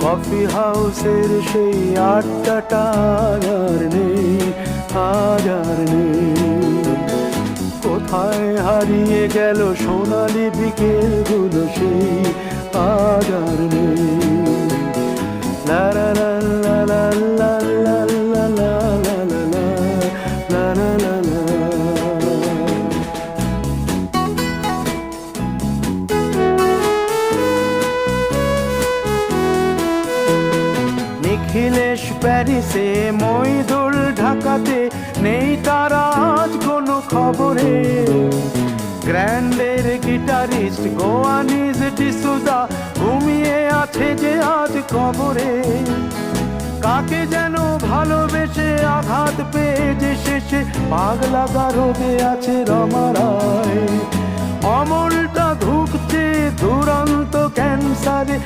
Coffee হাউসের সেই আড্ডাটা আর নেই, আজ আর নেই। কোথায় হারিয়ে গেল সোনালি বিকেলগুলো সেই আজ আর নেই। লা লা লা লা লা লা লা লা লা লা লা লা লা লা। নিখিলেশ প্যারিসে, মইদুল ঢাকাতে, নেই তারা আজ কোনো খবরে। গ্র্যান্ডের গিটারিস্ট গোয়ানিজ ডিসুজা ঘুমিয়ে আছে যে আজ কবরে। কাকে যেন ভালোবেসে আঘাত পেয়ে যে শেষে পাগলা গারদে আছে রমা রায়। অমলটা ধুঁকছে দুরন্ত ক্যান্সারে,